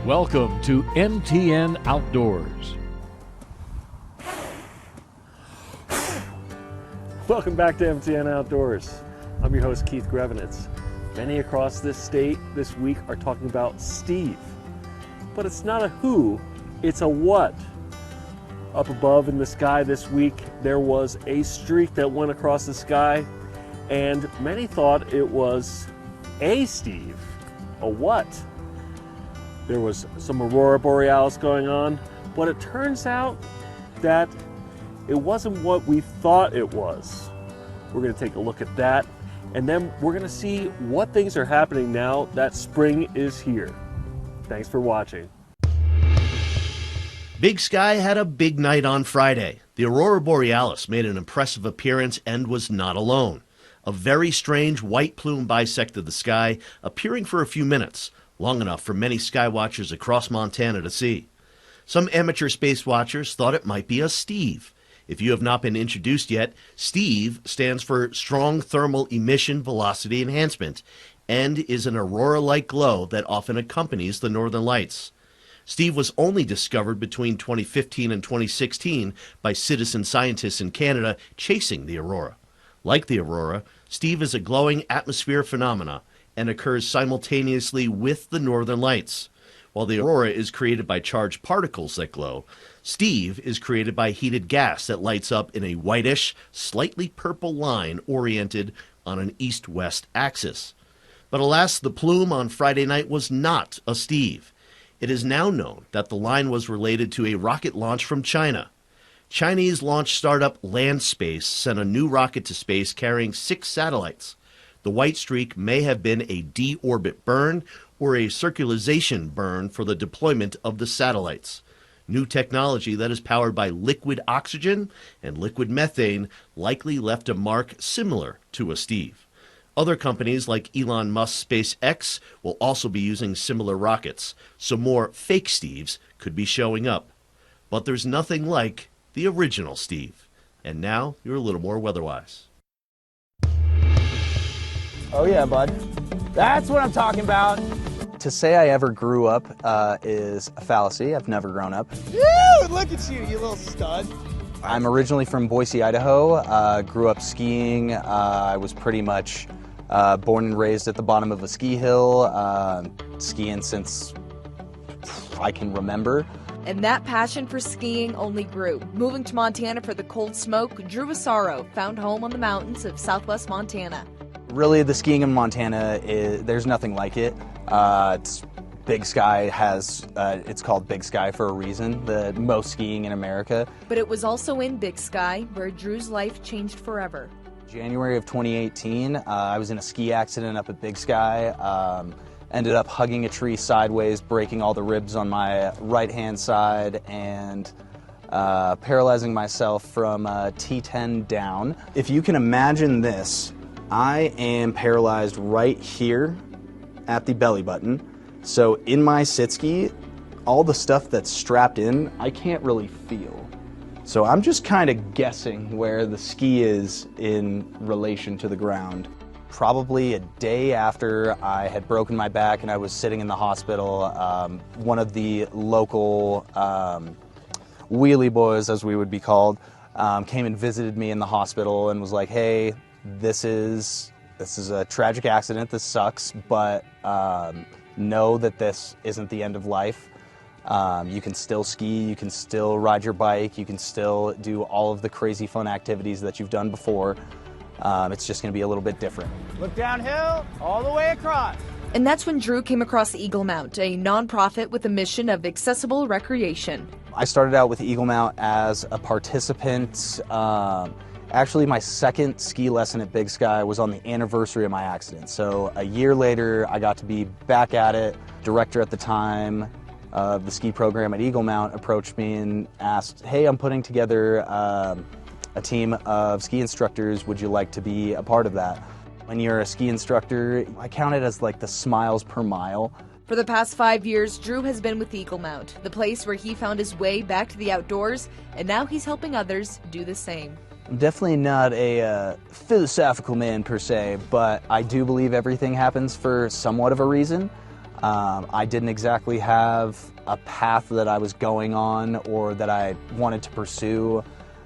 Welcome to MTN Outdoors. Welcome back to MTN Outdoors. I'm your host, Keith Grevenitz. Many across this state this week are talking about Steve. But it's not a who, it's a what. Up above in the sky this week, there was a streak that went across the sky, and many thought it was a Steve. A what? There was some aurora borealis going on, but it turns out that it wasn't what we thought it was. We're going to take a look at that, and then we're going to see what things are happening now that spring is here. Thanks for watching. Big Sky had a big night on Friday. The aurora borealis made an impressive appearance and was not alone. A very strange white plume bisected the sky, appearing for a few minutes, long enough for many sky watchers across Montana to see. Some amateur space watchers thought it might be a Steve. If you have not been introduced yet, Steve stands for Strong Thermal Emission Velocity Enhancement and is an aurora-like glow that often accompanies the northern lights. Steve was only discovered between 2015 and 2016 by citizen scientists in Canada chasing the aurora. Like the aurora, Steve is a glowing atmosphere phenomena and occurs simultaneously with the northern lights. While the aurora is created by charged particles that glow, Steve is created by heated gas that lights up in a whitish, slightly purple line oriented on an east-west axis. But alas, the plume on Friday night was not a Steve. It is now known that the line was related to a rocket launch from China. Chinese launch startup Landspace sent a new rocket to space carrying 6 satellites. The white streak may have been a de-orbit burn or a circularization burn for the deployment of the satellites. New technology that is powered by liquid oxygen and liquid methane likely left a mark similar to a Steve. Other companies like Elon Musk's SpaceX will also be using similar rockets, so more fake Steves could be showing up. But there's nothing like the original Steve. And now you're a little more weather-wise. Oh yeah, bud. That's what I'm talking about. To say I ever grew up is a fallacy. I've never grown up. Woo! Look at you, you little stud. I'm originally from Boise, Idaho. Grew up skiing. I was pretty much born and raised at the bottom of a ski hill, skiing since I can remember. And that passion for skiing only grew. Moving to Montana for the cold smoke, Drew Asaro found home on the mountains of southwest Montana. Really, the skiing in Montana, there's nothing like it. It's Big Sky it's called Big Sky for a reason, the most skiing in America. But it was also in Big Sky where Drew's life changed forever. January of 2018, I was in a ski accident up at Big Sky. Ended up hugging a tree sideways, breaking all the ribs on my right-hand side, and paralyzing myself from T10 down. If you can imagine this, I am paralyzed right here at the belly button. So in my sit ski, all the stuff that's strapped in, I can't really feel. So I'm just kind of guessing where the ski is in relation to the ground. Probably a day after I had broken my back and I was sitting in the hospital, one of the local wheelie boys, as we would be called, came and visited me in the hospital and was like, hey, this is a tragic accident, this sucks, but know that this isn't the end of life. You can still ski, you can still ride your bike, you can still do all of the crazy fun activities that you've done before. It's just going to be a little bit different. Look downhill, all the way across. And that's when Drew came across Eagle Mount, a nonprofit with a mission of accessible recreation. I started out with Eagle Mount as a participant. Actually, my second ski lesson at Big Sky was on the anniversary of my accident. So a year later, I got to be back at it. Director at the time of the ski program at Eagle Mount approached me and asked, hey, I'm putting together a team of ski instructors. Would you like to be a part of that? When you're a ski instructor, I count it as like the smiles per mile. For the past 5 years, Drew has been with Eagle Mount, the place where he found his way back to the outdoors, and now he's helping others do the same. I'm definitely not a philosophical man per se, but I do believe everything happens for somewhat of a reason. I didn't exactly have a path that I was going on or that I wanted to pursue.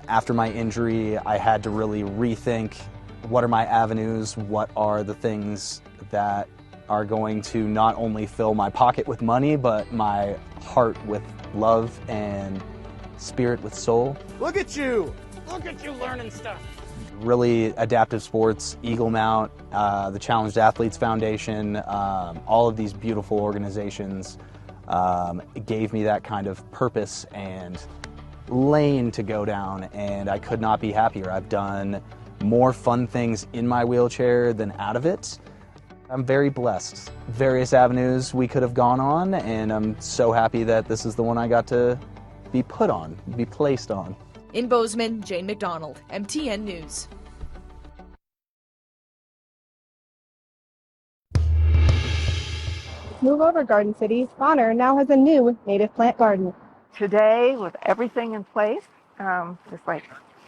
After my injury, I had to really rethink what are my avenues, what are the things that are going to not only fill my pocket with money, but my heart with love and spirit with soul. Look at you! Look at you learning stuff! Really adaptive sports, Eagle Mount, the Challenged Athletes Foundation, all of these beautiful organizations gave me that kind of purpose and lane to go down, and I could not be happier. I've done more fun things in my wheelchair than out of it. I'm very blessed. Various avenues we could have gone on, and I'm so happy that this is the one I got to be put on, be placed on. In Bozeman, Jane McDonald, MTN News. Move over, Garden City. Bonner now has a new native plant garden. Today, with everything in place, it's like,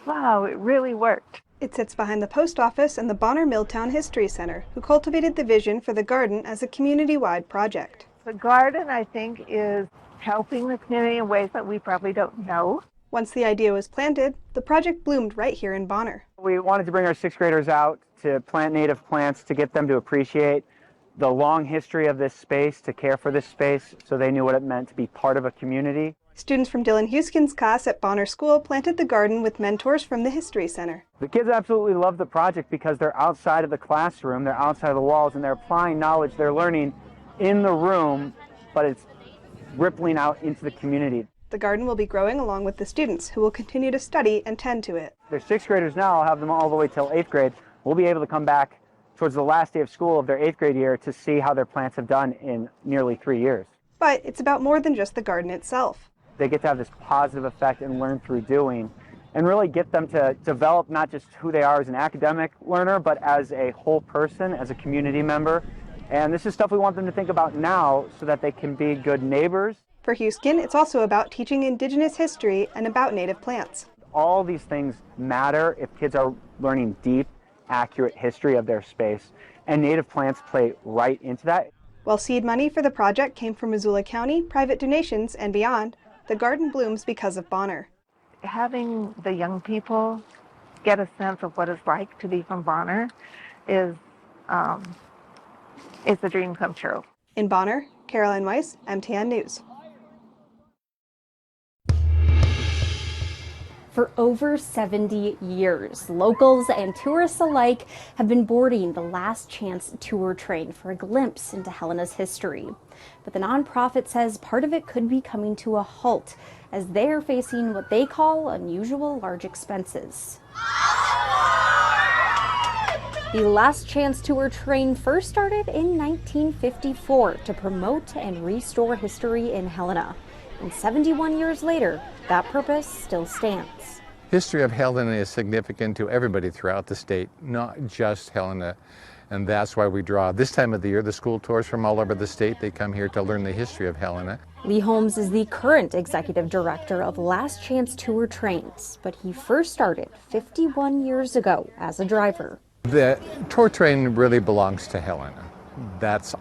wow, it really worked. It sits behind the post office and the Bonner Milltown History Center, who cultivated the vision for the garden as a community-wide project. The garden, I think, is helping the community in ways that we probably don't know. Once the idea was planted, the project bloomed right here in Bonner. We wanted to bring our sixth graders out to plant native plants to get them to appreciate the long history of this space, to care for this space, so they knew what it meant to be part of a community. Students from Dylan Huskin's class at Bonner School planted the garden with mentors from the History Center. The kids absolutely love the project because they're outside of the classroom, they're outside of the walls, and they're applying knowledge they're learning in the room, but it's rippling out into the community. The garden will be growing along with the students, who will continue to study and tend to it. They're sixth graders now. I'll have them all the way till eighth grade. We'll be able to come back towards the last day of school of their eighth grade year to see how their plants have done in nearly 3 years. But it's about more than just the garden itself. They get to have this positive effect and learn through doing, and really get them to develop not just who they are as an academic learner, but as a whole person, as a community member. And this is stuff we want them to think about now so that they can be good neighbors. For Huskin, it's also about teaching Indigenous history and about native plants. All these things matter if kids are learning deep, accurate history of their space, and native plants play right into that. While seed money for the project came from Missoula County, private donations, and beyond, the garden blooms because of Bonner. Having the young people get a sense of what it's like to be from Bonner is a dream come true. In Bonner, Caroline Weiss, MTN News. For over 70 years, locals and tourists alike have been boarding the Last Chance tour train for a glimpse into Helena's history. But the nonprofit says part of it could be coming to a halt as they're facing what they call unusual large expenses. The Last Chance tour train first started in 1954 to promote and restore history in Helena. And 71 years later, that purpose still stands. History of Helena is significant to everybody throughout the state, not just Helena. And that's why we draw this time of the year the school tours from all over the state. They come here to learn the history of Helena. Lee Holmes is the current executive director of Last Chance Tour Trains, but he first started 51 years ago as a driver. The tour train really belongs to Helena.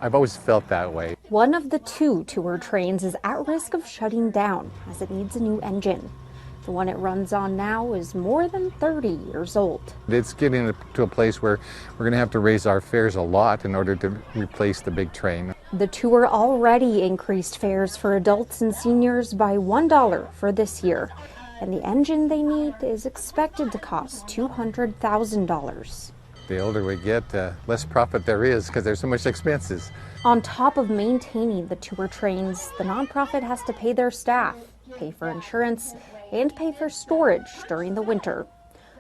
I've always felt that way. One of the two tour trains is at risk of shutting down as it needs a new engine. The one it runs on now is more than 30 years old. It's getting to a place where we're going to have to raise our fares a lot in order to replace the big train. The tour already increased fares for adults and seniors by $1 for this year, and the engine they need is expected to cost $200,000. The older we get, less profit there is because there's so much expenses. On top of maintaining the tour trains, the nonprofit has to pay their staff, pay for insurance, and pay for storage during the winter.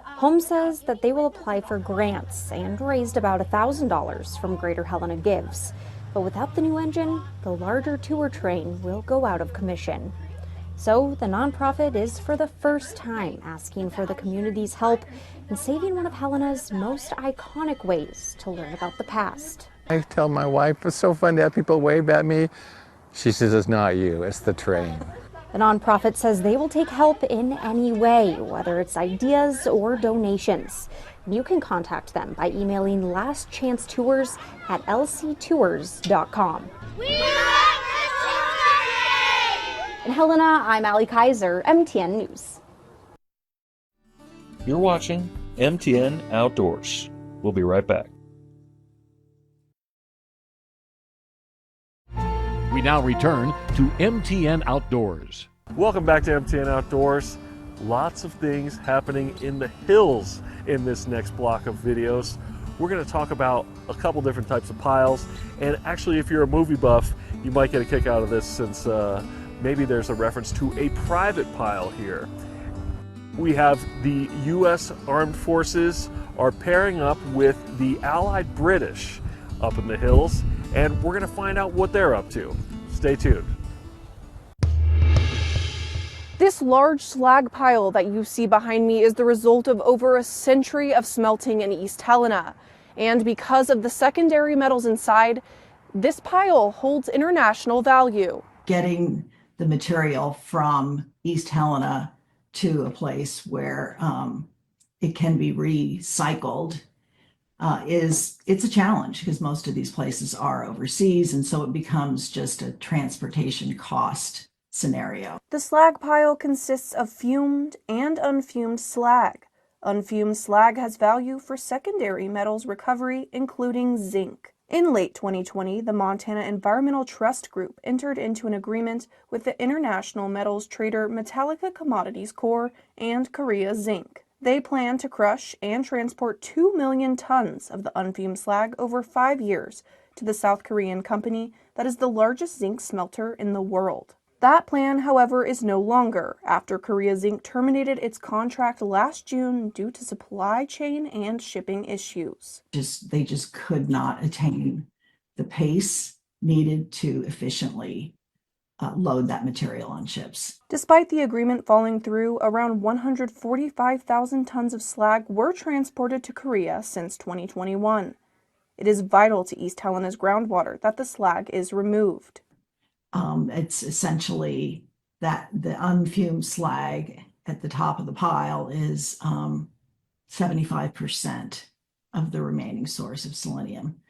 Holmes says that they will apply for grants and raised about $1,000 from Greater Helena Gives. But without the new engine, the larger tour train will go out of commission. So the nonprofit is for the first time asking for the community's help in saving one of Helena's most iconic ways to learn about the past. I tell my wife, it's so fun to have people wave at me. She says, it's not you, it's the train. The nonprofit says they will take help in any way, whether it's ideas or donations. You can contact them by emailing lastchancetours@lctours.com. In Helena, I'm Allie Kaiser, MTN News. You're watching MTN Outdoors. We'll be right back. We now return to MTN Outdoors. Welcome back to MTN Outdoors. Lots of things happening in the hills in this next block of videos. We're going to talk about a couple different types of piles, and actually if you're a movie buff, you might get a kick out of this since maybe there's a reference to a private pile here. We have the U.S. Armed Forces are pairing up with the Allied British up in the hills, and we're going to find out what they're up to. Stay tuned. This large slag pile that you see behind me is the result of over a century of smelting in East Helena. And because of the secondary metals inside, this pile holds international value. Getting the material from East Helena to a place where it can be recycled it's a challenge because most of these places are overseas, and so it becomes just a transportation cost scenario. The slag pile consists of fumed and unfumed slag. Unfumed slag has value for secondary metals recovery, including zinc. In late 2020, the Montana Environmental Trust Group entered into an agreement with the international metals trader Metallica Commodities Corp. And Korea Zinc. They plan to crush and transport 2 million tons of the unfumed slag over 5 years to the South Korean company that is the largest zinc smelter in the world. That plan, however, is no longer after Korea Zinc terminated its contract last June due to supply chain and shipping issues. They just could not attain the pace needed to efficiently load that material on ships. Despite the agreement falling through, around 145,000 tons of slag were transported to Korea since 2021. It is vital to East Helena's groundwater that the slag is removed. It's essentially that the unfumed slag at the top of the pile is 75% of the remaining source of selenium.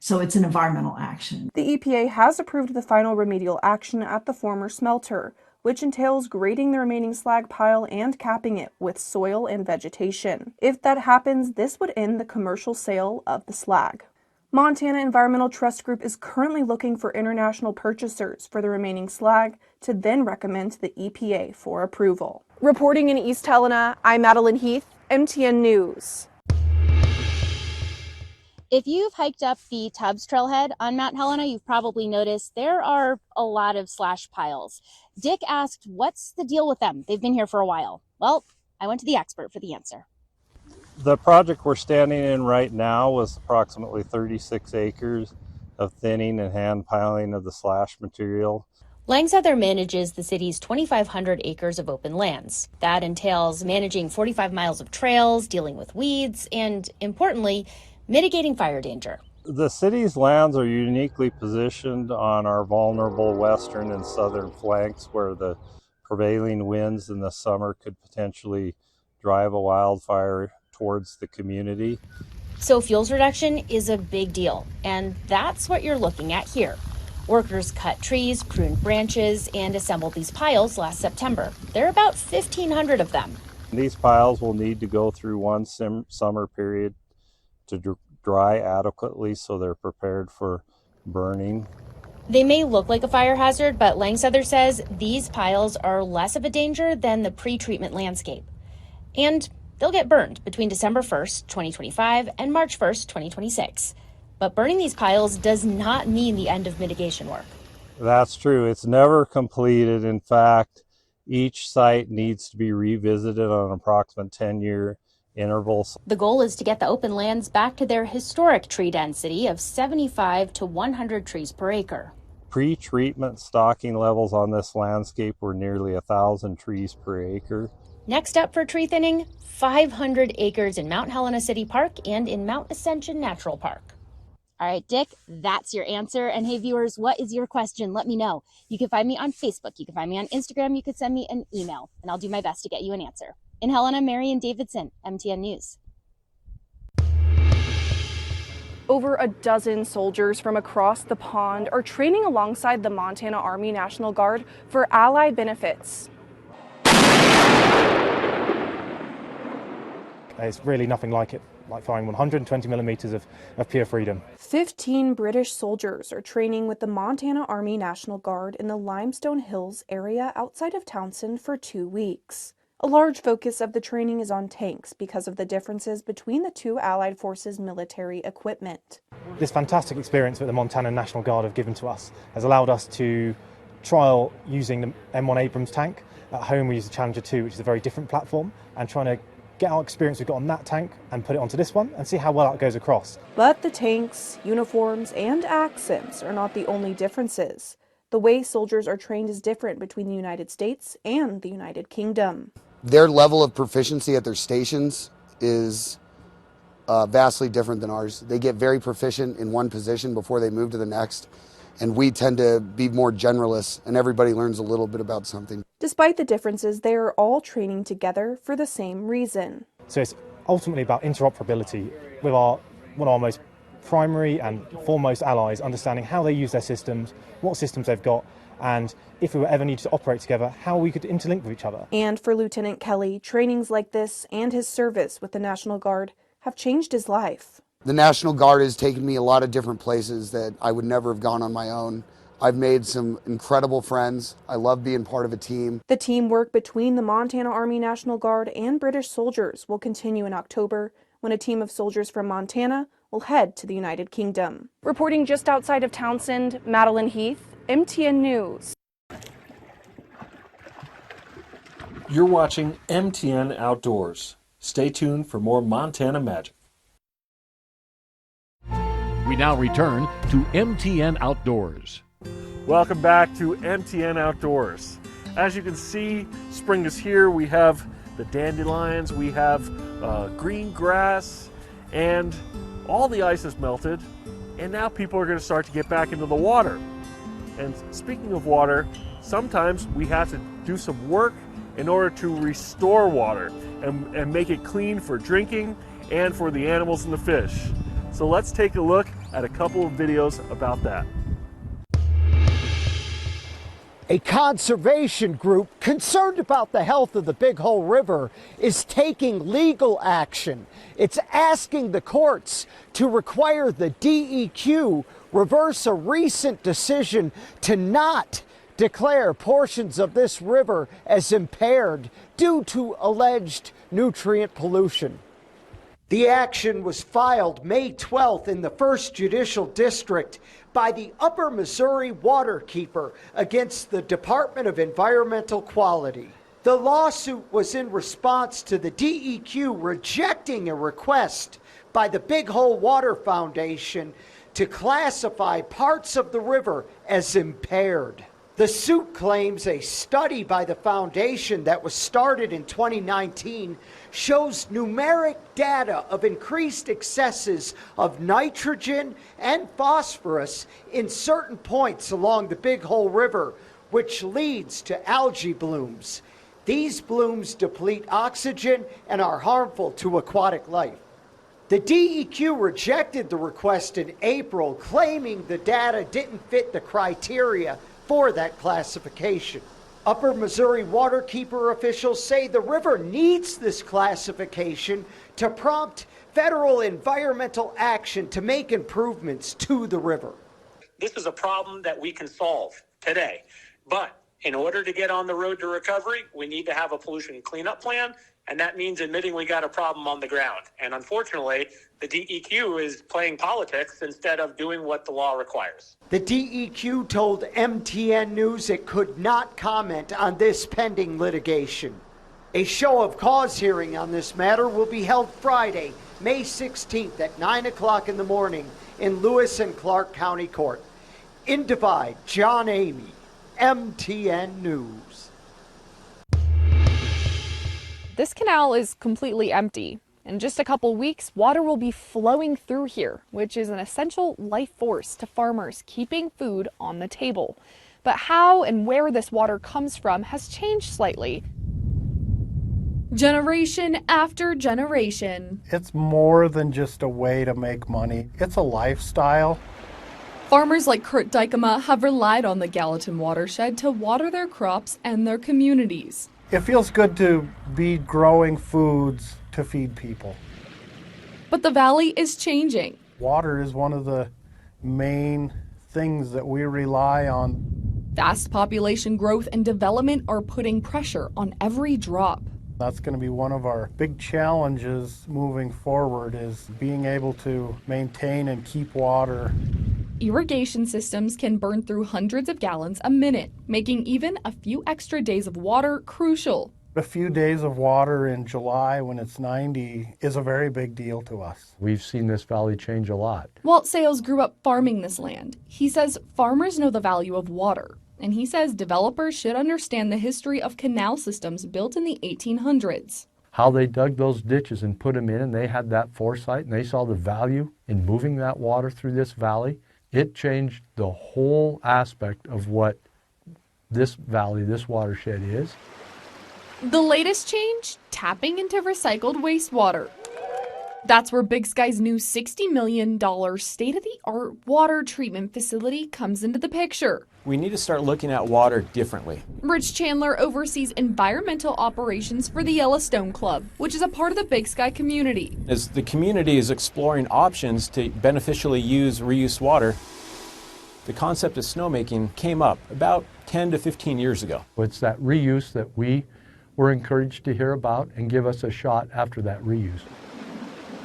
So it's an environmental action. The EPA has approved the final remedial action at the former smelter, which entails grading the remaining slag pile and capping it with soil and vegetation. If that happens, this would end the commercial sale of the slag. Montana Environmental Trust Group is currently looking for international purchasers for the remaining slag to then recommend to the EPA for approval. Reporting in East Helena, I'm Madeline Heath, MTN News. If you've hiked up the Tubbs Trailhead on Mount Helena, you've probably noticed there are a lot of slash piles. Dick asked, what's the deal with them? They've been here for a while. Well, I went to the expert for the answer. The project we're standing in right now was approximately 36 acres of thinning and hand piling of the slash material. Langsouther manages the city's 2,500 acres of open lands. That entails managing 45 miles of trails, dealing with weeds, and importantly, mitigating fire danger. The city's lands are uniquely positioned on our vulnerable western and southern flanks where the prevailing winds in the summer could potentially drive a wildfire towards the community. So fuels reduction is a big deal, and that's what you're looking at here. Workers cut trees, pruned branches, and assembled these piles last September. There are about 1,500 of them. These piles will need to go through one summer period to dry adequately so they're prepared for burning. They may look like a fire hazard, but Langsouther says these piles are less of a danger than the pre-treatment landscape. And they'll get burned between December 1st, 2025 and March 1st, 2026. But burning these piles does not mean the end of mitigation work. That's true. It's never completed. In fact, each site needs to be revisited on an approximate 10-year intervals. The goal is to get the open lands back to their historic tree density of 75 to 100 trees per acre. Pre-treatment stocking levels on this landscape were nearly 1,000 trees per acre. Next up for tree thinning, 500 acres in Mount Helena City Park and in Mount Ascension Natural Park. All right, Dick, that's your answer. And hey, viewers, what is your question? Let me know. You can find me on Facebook. You can find me on Instagram. You could send me an email, and I'll do my best to get you an answer. In Helena, Marion Davidson, MTN News. Over a dozen soldiers from across the pond are training alongside the Montana Army National Guard for Allied benefits. There's really nothing like it, like firing 120 millimeters of pure freedom. 15 British soldiers are training with the Montana Army National Guard in the Limestone Hills area outside of Townsend for 2 weeks. A large focus of the training is on tanks because of the differences between the two Allied forces' military equipment. This fantastic experience that the Montana National Guard have given to us has allowed us to trial using the M1 Abrams tank. At home we use the Challenger 2, which is a very different platform, and trying to get our experience we've got on that tank and put it onto this one and see how well that goes across. But the tanks, uniforms, and accents are not the only differences. The way soldiers are trained is different between the United States and the United Kingdom. Their level of proficiency at their stations is vastly different than ours. They get very proficient in one position before they move to the next, and we tend to be more generalists, and everybody learns a little bit about something. Despite the differences, they are all training together for the same reason. So it's ultimately about interoperability with one of our most primary and foremost allies, understanding how they use their systems, what systems they've got, and if we were ever needed to operate together, how we could interlink with each other. And for Lieutenant Kelly, trainings like this and his service with the National Guard have changed his life. The National Guard has taken me a lot of different places that I would never have gone on my own. I've made some incredible friends. I love being part of a team. The teamwork between the Montana Army National Guard and British soldiers will continue in October, when a team of soldiers from Montana will head to the United Kingdom. Reporting just outside of Townsend, Madeline Heath, MTN News. You're watching MTN Outdoors. Stay tuned for more Montana magic. We now return to MTN Outdoors. Welcome back to MTN Outdoors. As you can see, spring is here. We have the dandelions, we have green grass, and all the ice is melted, and now people are going to start to get back into the water. And speaking of water, sometimes we have to do some work in order to restore water and make it clean for drinking and for the animals and the fish. So let's take a look at a couple of videos about that. A conservation group concerned about the health of the Big Hole River is taking legal action. It's asking the courts to require the DEQ reverse a recent decision to not declare portions of this river as impaired due to alleged nutrient pollution. The action was filed May 12th in the 1st Judicial District by the Upper Missouri Waterkeeper against the Department of Environmental Quality. The lawsuit was in response to the DEQ rejecting a request by the Big Hole Water Foundation to classify parts of the river as impaired. The suit claims a study by the foundation that was started in 2019 shows numeric data of increased excesses of nitrogen and phosphorus in certain points along the Big Hole River, which leads to algae blooms. These blooms deplete oxygen and are harmful to aquatic life. The DEQ rejected the request in April, claiming the data didn't fit the criteria for that classification. Upper Missouri Waterkeeper officials say the river needs this classification to prompt federal environmental action to make improvements to the river. This is a problem that we can solve today, but in order to get on the road to recovery, we need to have a pollution cleanup plan, and that means admitting we got a problem on the ground. And unfortunately, the DEQ is playing politics instead of doing what the law requires. The DEQ told MTN News it could not comment on this pending litigation. A show of cause hearing on this matter will be held Friday, May 16th at 9 o'clock in the morning in Lewis and Clark County Court. In Divide, John Amy, MTN News. This canal is completely empty, In just a couple weeks, water will be flowing through here, which is an essential life force to farmers keeping food on the table. But how and where this water comes from has changed slightly. Generation after generation. It's more than just a way to make money. It's a lifestyle. Farmers like Kurt Dykema have relied on the Gallatin watershed to water their crops and their communities. It feels good to be growing foods to feed people. But the valley is changing. Water is one of the main things that we rely on. Fast population growth and development are putting pressure on every drop. That's going to be one of our big challenges moving forward, is being able to maintain and keep water. Irrigation systems can burn through hundreds of gallons a minute, making even a few extra days of water crucial. A few days of water in July when it's 90 is a very big deal to us. We've seen this valley change a lot. Walt Sales grew up farming this land. He says farmers know the value of water. And he says developers should understand the history of canal systems built in the 1800s. How they dug those ditches and put them in, and they had that foresight, and they saw the value in moving that water through this valley. It changed the whole aspect of what this valley, this watershed is. The latest change? Tapping into recycled wastewater. That's where Big Sky's new $60 million state-of-the-art water treatment facility comes into the picture. We need to start looking at water differently. Rich Chandler oversees environmental operations for the Yellowstone Club, which is a part of the Big Sky community. As the community is exploring options to beneficially use reuse water, the concept of snowmaking came up about 10 to 15 years ago. It's that reuse that we were encouraged to hear about and give us a shot after that reuse.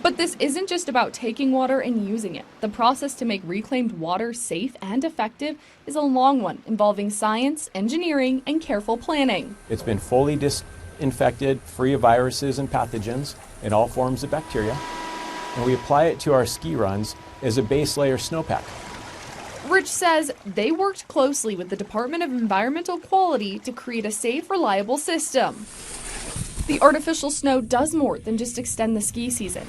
But this isn't just about taking water and using it. The process to make reclaimed water safe and effective is a long one, involving science, engineering, and careful planning. It's been fully disinfected, free of viruses and pathogens and all forms of bacteria, and we apply it to our ski runs as a base layer snowpack. Rich says they worked closely with the Department of Environmental Quality to create a safe, reliable system. The artificial snow does more than just extend the ski season,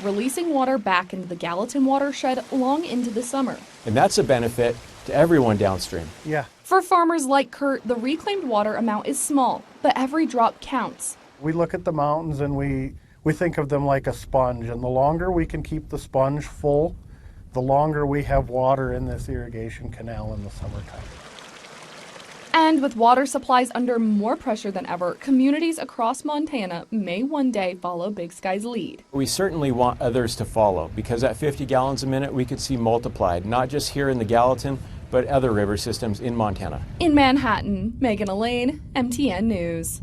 releasing water back into the Gallatin watershed long into the summer. And that's a benefit to everyone downstream. Yeah. For farmers like Kurt, the reclaimed water amount is small, but every drop counts. We look at the mountains and we think of them like a sponge, and the longer we can keep the sponge full, the longer we have water in this irrigation canal in the summertime. And with water supplies under more pressure than ever, communities across Montana may one day follow Big Sky's lead. We certainly want others to follow, because at 50 gallons a minute we could see multiplied, not just here in the Gallatin, but other river systems in Montana. In Manhattan, Megan Elaine, MTN News.